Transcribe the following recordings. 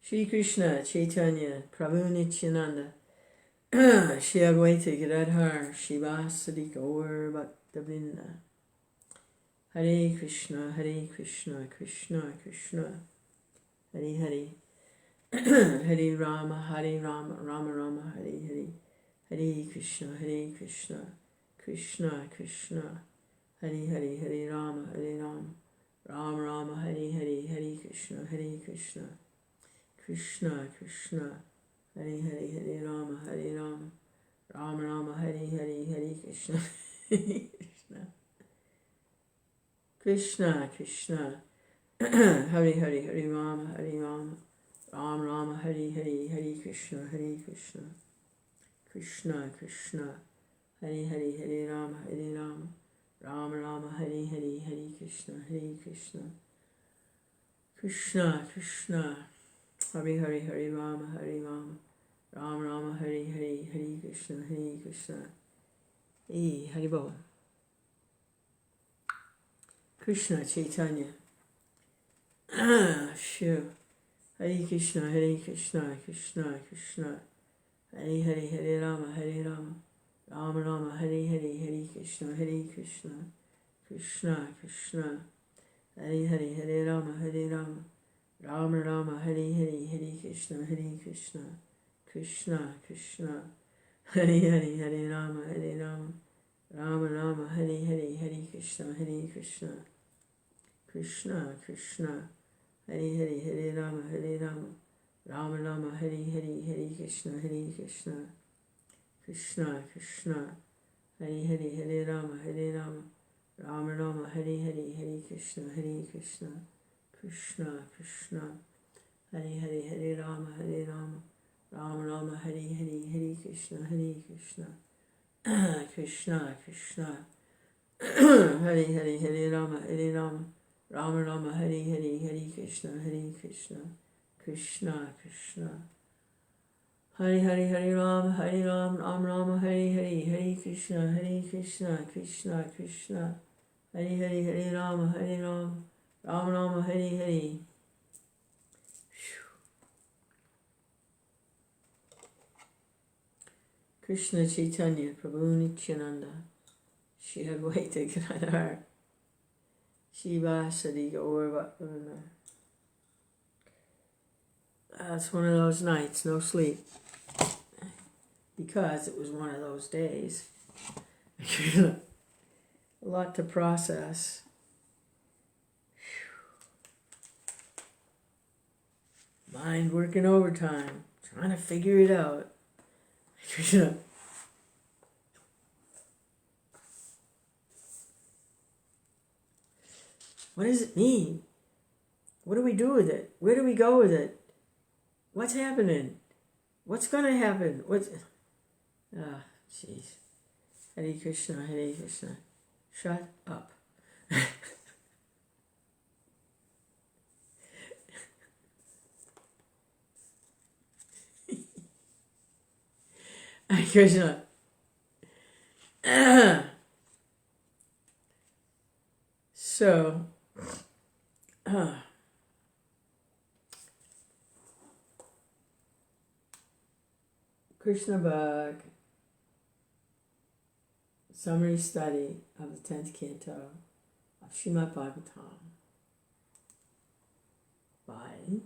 Shri Kṛṣṇa Chaitanya Prabhu Nityananda Shri Advaita Gadadhar Shivasadi Gaur Bhaktavrinda. Hare Krishna Krishna Krishna Hare Hare Hare Rama Rama Rama Hare Hare Hare Krishna Krishna Krishna Hare Hare Hare Rama Rama Rama Hare Hare Hare Krishna Krishna Krishna Hare Hare Hare Rama Rama Rama Hare Hare Hare Krishna Krishna Krishna Hare Hare Hare Rama Rama Rama Hare Hare Hare Krishna Krishna Krishna Hare Hare Hare Rama Rama Rama Hare Hare Hare Krishna Krishna Krishna Hare Hare Hare Rama Rama Rama Hare Hare Hare Krishna Hey, Haribol. Krishna Chaitanya Shiv Hare Krishna Krishna Krishna Hare Hare Hare Rama Rama Rama Hare Hare Hare Krishna Krishna Krishna Hare Hare Hare Rama Rama Rama Hare Hare Hare Krishna Krishna Krishna Hare Hare Hare Rama Rama Rama Hare Hare Hare Krishna Krishna Krishna Hare Hare Hare Rama Rama Rama Hare Hare Hare Krishna Krishna Krishna Hare Hare Hare Rama Rama Rama Hare Hare Hare Krishna Krishna Krishna Hare Hare Hare Rama Rama Rama Hare Hare Hare Krishna Krishna Krishna Hare Hare Hare Rama Rama Rama Hare Hare Hare Krishna Krishna Krishna Hare Hare Hare Rama Rama Rama Hare Hare Hare Krishna Krishna Krishna Hare Hare Hare Rama Rama Rama Hare Hare. Krishna Chaitanya Prabhu Nityananda Shri Advaita Gadadhar Shivasadi Gaur Bhaktavrinda. It's one of those nights, no sleep, because it was one of those days. A lot to process. Mind working overtime, trying to figure it out. What does it mean? What do we do with it? Where do we go with it? What's happening? What's going to happen? Jeez. Hare Krishna, Hare Krishna. Shut up. Hare Krishna. So, Krishna Bhag, summary study of the 10th canto of Srimad Bhagavatam by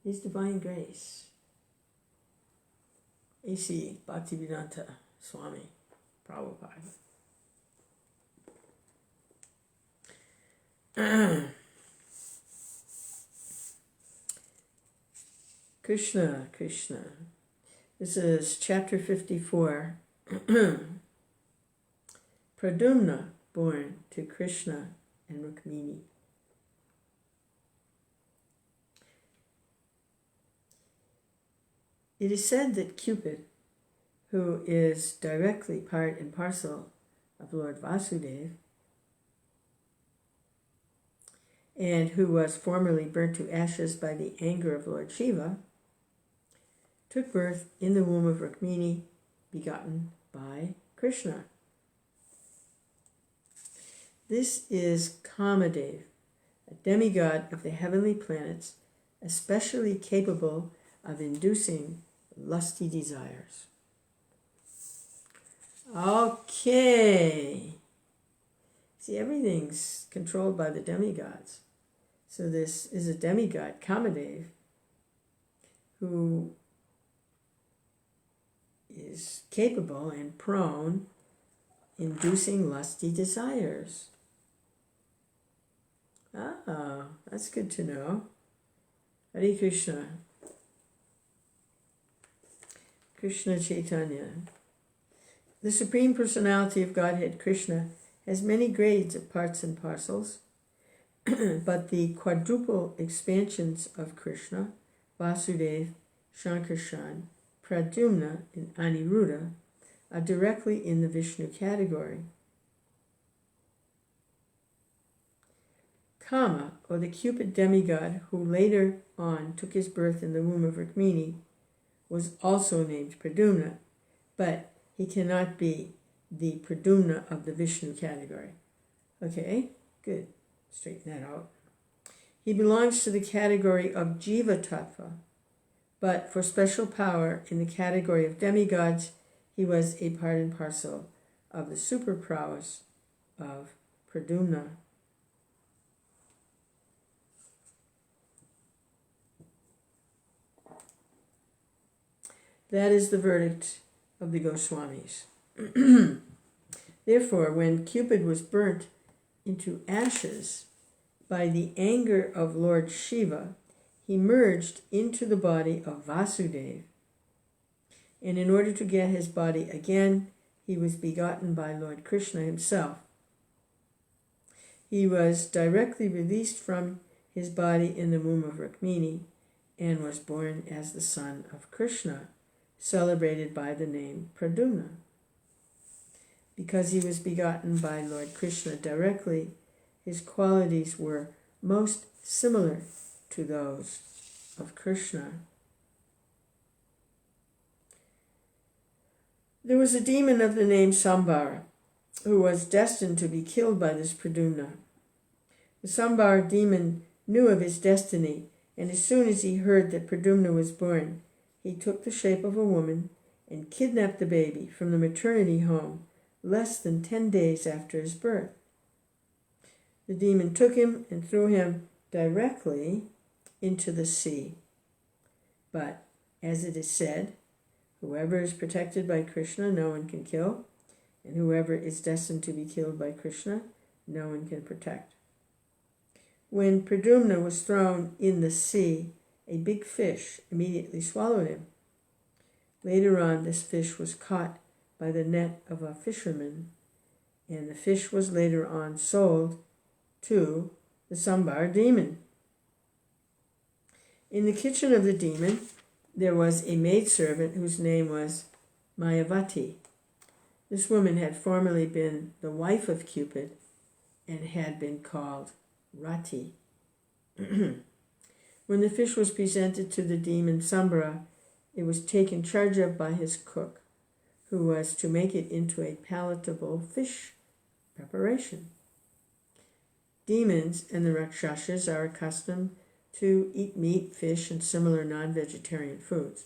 His Divine Grace, A.C. Bhaktivedanta Swami Prabhupada. Krishna Krishna. This is chapter 54. Pradyumna, born to Kṛṣṇa and Rukmiṇī. It is said that Cupid, who is directly part and parcel of Lord Vasudeva, and who was formerly burnt to ashes by the anger of Lord Shiva, took birth in the womb of Rukmiṇī, begotten by Kṛṣṇa. This is Kamadev, a demigod of the heavenly planets especially capable of inducing lusty desires. Okay. See, everything's controlled by the demigods. So this is a demigod, Kamadev, who is capable and prone inducing lusty desires. Ah, that's good to know. Hare Kṛṣṇa. Kṛṣṇa Chaitanya. The Supreme Personality of Godhead, Kṛṣṇa, has many grades of parts and parcels, but the quadruple expansions of Kṛṣṇa, Vasudeva, Shankarshan, Pradyumna, and Aniruddha, are directly in the Vishnu category. Kama, or the Cupid demigod who later on took his birth in the womb of Rukmiṇī, was also named Pradyumna, but he cannot be the Pradyumna of the Vishnu category. Okay, good. Straighten that out. He belongs to the category of Jiva Tattva, but for special power in the category of demigods, he was a part and parcel of the super prowess of Pradyumna. That is the verdict of the Goswamis. Therefore, when Cupid was burnt into ashes by the anger of Lord Shiva, he merged into the body of Vasudeva. And in order to get his body again, he was begotten by Lord Kṛṣṇa himself. He was directly released from his body in the womb of Rukmiṇī and was born as the son of Kṛṣṇa, celebrated by the name Pradyumna. Because he was begotten by Lord Kṛṣṇa directly, his qualities were most similar to those of Kṛṣṇa. There was a demon of the name Sambara, who was destined to be killed by this Pradyumna. The Sambara demon knew of his destiny, and as soon as he heard that Pradyumna was born, he took the shape of a woman and kidnapped the baby from the maternity home less than 10 days after his birth. The demon took him and threw him directly into the sea. But, as it is said, whoever is protected by Kṛṣṇa, no one can kill, and whoever is destined to be killed by Kṛṣṇa, no one can protect. When Pradyumna was thrown in the sea, a big fish immediately swallowed him. Later on, this fish was caught by the net of a fisherman, and the fish was later on sold to the Sambara demon. In the kitchen of the demon, there was a maidservant whose name was Mayavati. This woman had formerly been the wife of Cupid and had been called Rati. When the fish was presented to the demon Sambara, it was taken charge of by his cook, who was to make it into a palatable fish preparation. Demons and the Rakshasas are accustomed to eat meat, fish, and similar non-vegetarian foods.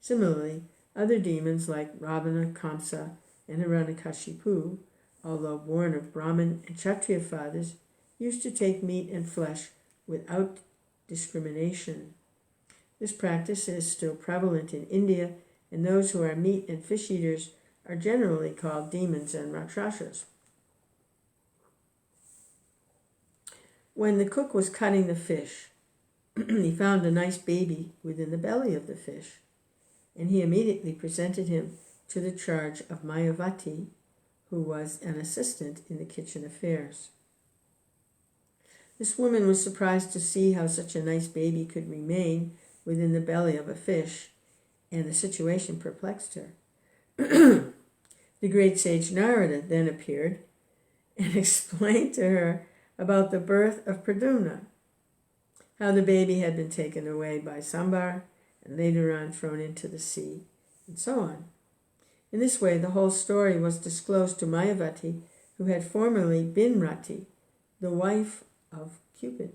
Similarly, other demons like Ravana, Kamsa, and Hiranyakashipu, although born of Brahmin and Kshatriya fathers, used to take meat and flesh without discrimination. This practice is still prevalent in India, and those who are meat and fish eaters are generally called demons and Rakshasas. When the cook was cutting the fish, he found a nice baby within the belly of the fish, and he immediately presented him to the charge of Mayavati, who was an assistant in the kitchen affairs. This woman was surprised to see how such a nice baby could remain within the belly of a fish, and the situation perplexed her. The great sage Narada then appeared and explained to her about the birth of Pradyumna, how the baby had been taken away by Sambara and later on thrown into the sea, and so on. In this way, the whole story was disclosed to Mayavati, who had formerly been Rati, the wife of Cupid.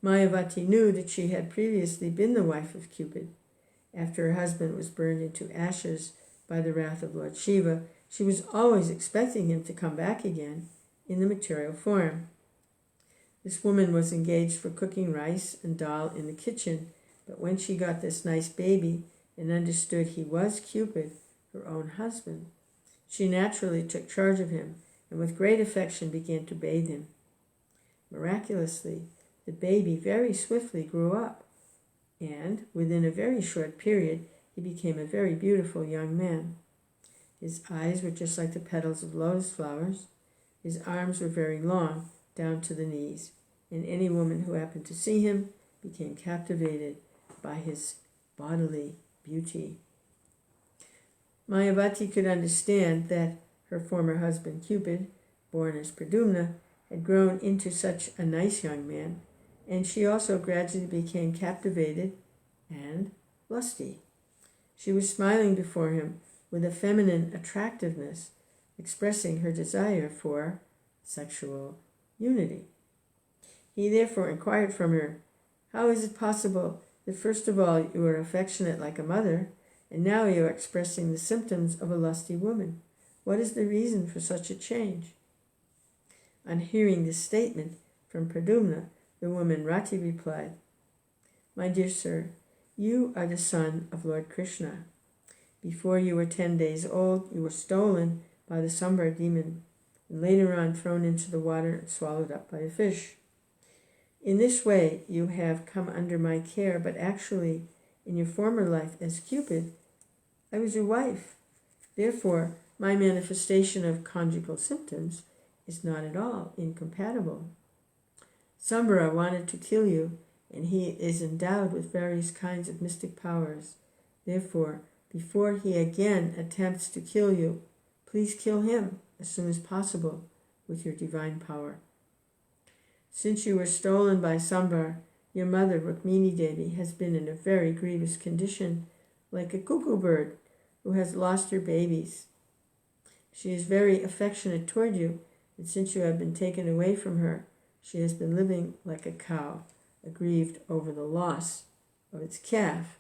Mayavati knew that she had previously been the wife of Cupid. After her husband was burned into ashes by the wrath of Lord Shiva, she was always expecting him to come back again in the material form. This woman was engaged for cooking rice and dal in the kitchen, but when she got this nice baby and understood he was Cupid, her own husband, she naturally took charge of him and with great affection began to bathe him. Miraculously, the baby very swiftly grew up, and within a very short period he became a very beautiful young man. His eyes were just like the petals of lotus flowers. His arms were very long, down to the knees, and any woman who happened to see him became captivated by his bodily beauty. Mayavati could understand that her former husband Cupid, born as Pradyumna, had grown into such a nice young man, and she also gradually became captivated and lusty. She was smiling before him with a feminine attractiveness, expressing her desire for sexual unity. He therefore inquired from her, "How is it possible that first of all you are affectionate like a mother, and now you are expressing the symptoms of a lusty woman? What is the reason for such a change?" On hearing this statement from Pradyumna, the woman Rati replied, "My dear sir, you are the son of Lord Kṛṣṇa. Before you were 10 days old, you were stolen by the Sambar demon, and later on thrown into the water and swallowed up by a fish. In this way, you have come under my care, but actually, in your former life as Cupid, I was your wife. Therefore, my manifestation of conjugal symptoms is not at all incompatible. Sambara wanted to kill you, and he is endowed with various kinds of mystic powers. Therefore, before he again attempts to kill you, please kill him as soon as possible with your divine power. Since you were stolen by Sambar, your mother, Rukmiṇī Devi, has been in a very grievous condition, like a cuckoo bird who has lost her babies. She is very affectionate toward you, and since you have been taken away from her, she has been living like a cow, aggrieved over the loss of its calf.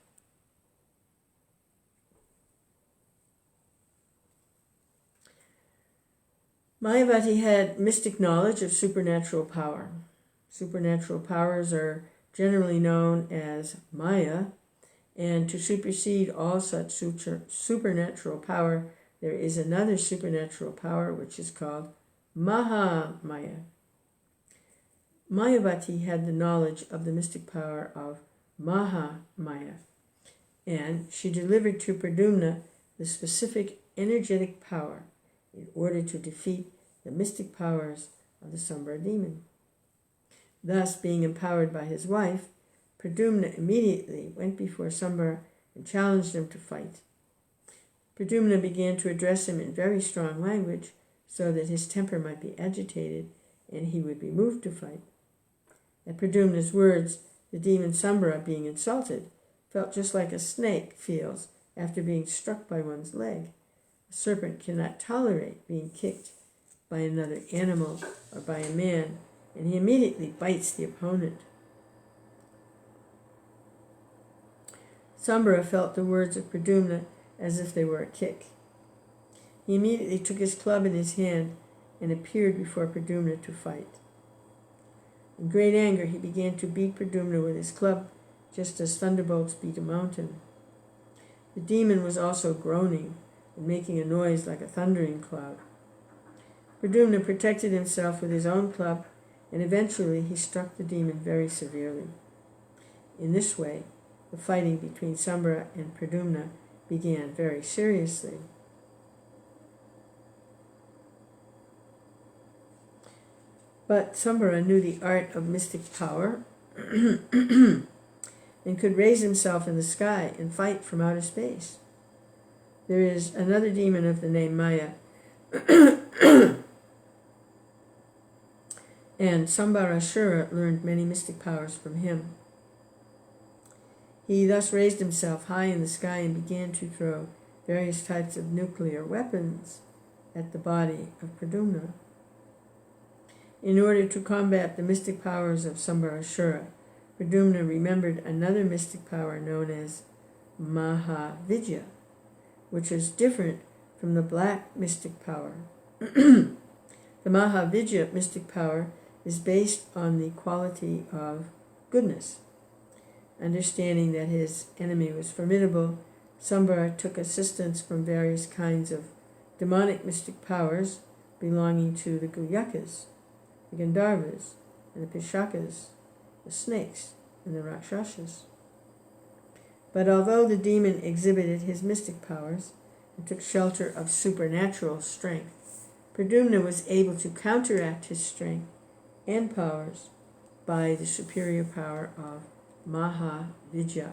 Mayavati had mystic knowledge of supernatural power. Supernatural powers are generally known as Maya, and to supersede all such supernatural power, there is another supernatural power which is called Mahamaya. Mayavati had the knowledge of the mystic power of Mahamaya, and she delivered to Pradyumna the specific energetic power in order to defeat the mystic powers of the Sambar demon. Thus, being empowered by his wife, Pradyumna immediately went before Sambar and challenged him to fight. Pradyumna began to address him in very strong language so that his temper might be agitated and he would be moved to fight. At Pradyumna's words, the demon Sambara, being insulted, felt just like a snake feels after being struck by one's leg. A serpent cannot tolerate being kicked by another animal or by a man, and he immediately bites the opponent. Sambara felt the words of Pradyumna as if they were a kick. He immediately took his club in his hand and appeared before Pradyumna to fight. In great anger, he began to beat Pradyumna with his club, just as thunderbolts beat a mountain. The demon was also groaning and making a noise like a thundering cloud. Pradyumna protected himself with his own club, and eventually he struck the demon very severely. In this way, the fighting between Sambara and Pradyumna began very seriously. But Sambara knew the art of mystic power and could raise himself in the sky and fight from outer space. There is another demon of the name Maya, and Sambarashura learned many mystic powers from him. He thus raised himself high in the sky and began to throw various types of nuclear weapons at the body of Pradyumna. In order to combat the mystic powers of Sambarashura, Pradyumna remembered another mystic power known as Mahavidya, which is different from the black mystic power. The Mahavidya mystic power is based on the quality of goodness. Understanding that his enemy was formidable, Sambara took assistance from various kinds of demonic mystic powers belonging to the Guyakas, the Gandharvas, and the Pishakas, the snakes, and the Rakshasas. But although the demon exhibited his mystic powers and took shelter of supernatural strength, Pradyumna was able to counteract his strength and powers by the superior power of Mahavidya.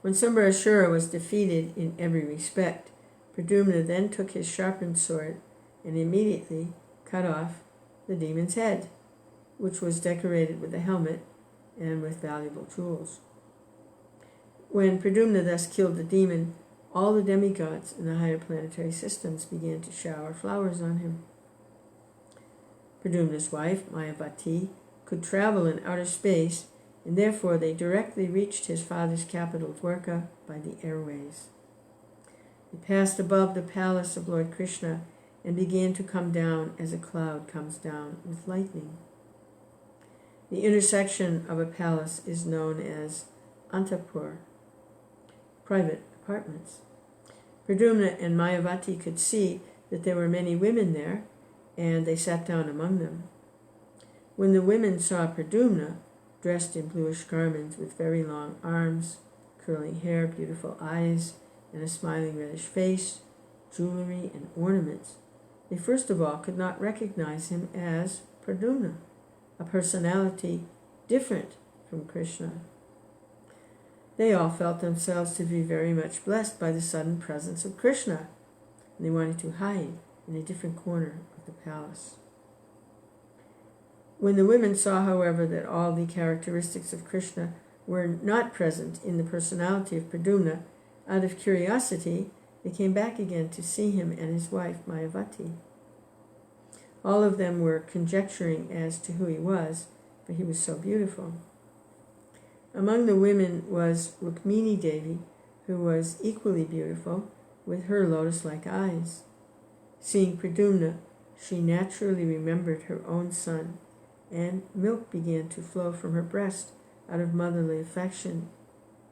When Sambarashura was defeated in every respect, Pradyumna then took his sharpened sword and immediately cut off the demon's head, which was decorated with a helmet and with valuable jewels. When Pradyumna thus killed the demon, all the demigods in the higher planetary systems began to shower flowers on him. Pradyumna's wife, Mayavati, could travel in outer space, and therefore they directly reached his father's capital, Dwarka, by the airways. They passed above the palace of Lord Kṛṣṇa and began to come down as a cloud comes down with lightning. The intersection of a palace is known as Antapur, private apartments. Pradyumna and Mayavati could see that there were many women there, and they sat down among them. When the women saw Pradyumna, dressed in bluish garments with very long arms, curling hair, beautiful eyes, and a smiling reddish face, jewelry and ornaments, they first of all could not recognize him as Pradyumna, a personality different from Kṛṣṇa. They all felt themselves to be very much blessed by the sudden presence of Kṛṣṇa, and they wanted to hide in a different corner of the palace. When the women saw, however, that all the characteristics of Kṛṣṇa were not present in the personality of Pradyumna, out of curiosity, they came back again to see him and his wife, Mayavati. All of them were conjecturing as to who he was, for he was so beautiful. Among the women was Rukmiṇī Devi, who was equally beautiful, with her lotus-like eyes. Seeing Pradyumna, she naturally remembered her own son, and milk began to flow from her breast out of motherly affection.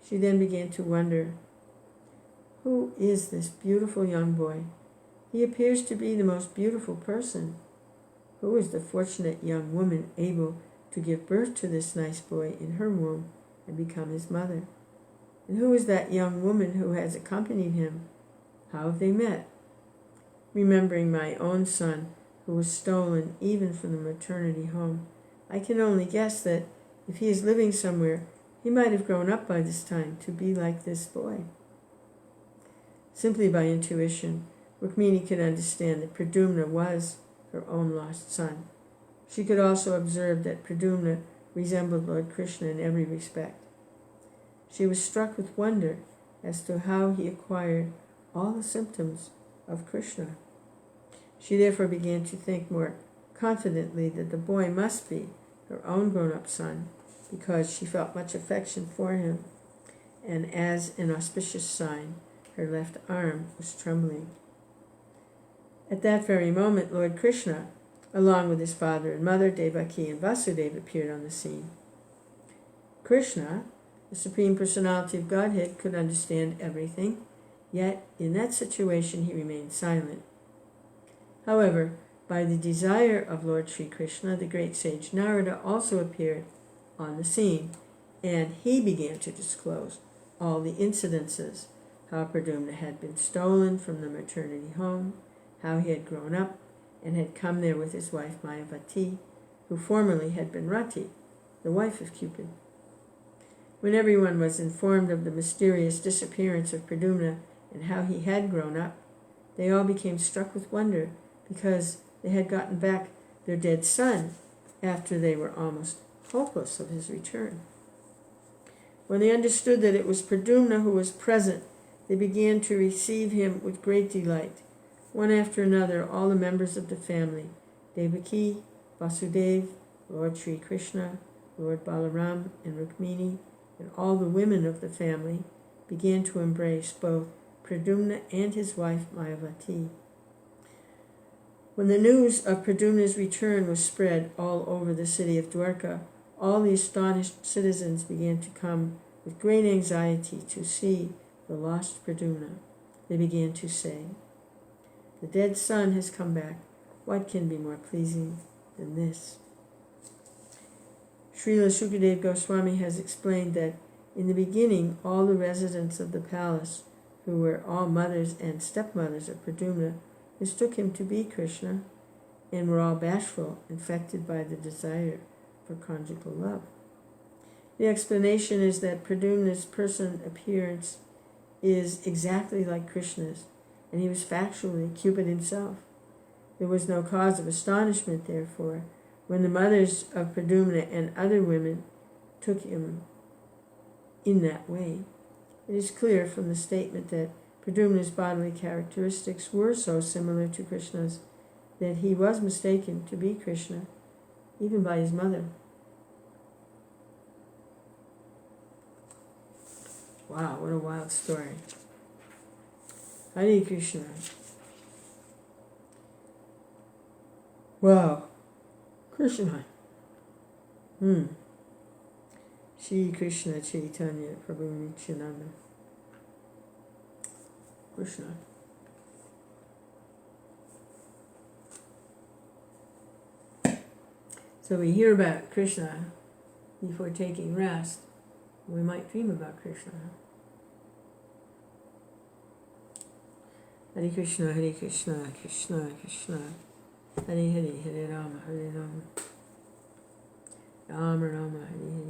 She then began to wonder, who is this beautiful young boy? He appears to be the most beautiful person. Who is the fortunate young woman able to give birth to this nice boy in her womb and become his mother? And who is that young woman who has accompanied him? How have they met? Remembering my own son, who was stolen even from the maternity home, I can only guess that if he is living somewhere, he might have grown up by this time to be like this boy. Simply by intuition, Rukmiṇī could understand that Pradyumna was her own lost son. She could also observe that Pradyumna resembled Lord Kṛṣṇa in every respect. She was struck with wonder as to how he acquired all the symptoms of Kṛṣṇa. She therefore began to think more confidently that the boy must be her own grown-up son, because she felt much affection for him, and as an auspicious sign, her left arm was trembling. At that very moment, Lord Kṛṣṇa, along with his father and mother, Devaki and Vasudeva, appeared on the scene. Kṛṣṇa, the Supreme Personality of Godhead, could understand everything, yet in that situation he remained silent. However, by the desire of Lord Sri Kṛṣṇa, the great sage Narada also appeared on the scene, and he began to disclose all the incidences, how Pradyumna had been stolen from the maternity home, how he had grown up and had come there with his wife Mayavati, who formerly had been Rati, the wife of Cupid. When everyone was informed of the mysterious disappearance of Pradyumna and how he had grown up, they all became struck with wonder, because they had gotten back their dead son after they were almost hopeless of his return. When they understood that it was Pradyumna who was present, they began to receive him with great delight. One after another, all the members of the family, Devaki, Vasudeva, Lord Sri Krishna, Lord Balaram, and Rukmiṇī, and all the women of the family began to embrace both Pradyumna and his wife Mayavati. When the news of Pradyumna's return was spread all over the city of Dwarka, all the astonished citizens began to come with great anxiety to see the lost Pradyumna. They began to say, "The dead son has come back. What can be more pleasing than this?" Srila Sukadeva Goswami has explained that in the beginning all the residents of the palace, who were all mothers and stepmothers of Pradyumna, mistook him to be Kṛṣṇa and were all bashful, infected by the desire for conjugal love. The explanation is that Pradyumna's person appearance is exactly like Krishna's, and he was factually Cupid himself. There was no cause of astonishment, therefore, when the mothers of Pradyumna and other women took him in that way. It is clear from the statement that Pradyumna's bodily characteristics were so similar to Krishna's that he was mistaken to be Kṛṣṇa, even by his mother. Wow, what a wild story. Hare Krishna. Wow. Kṛṣṇa. Shri Krishna Chaitanya Prabhu Nityananda. Kṛṣṇa. So we hear about Kṛṣṇa before taking rest. We might dream about Kṛṣṇa. Hare Krishna, Hare Krishna, Krishna Krishna, Hare Hare, Hare Rama, Rama Rama, Hare Hare.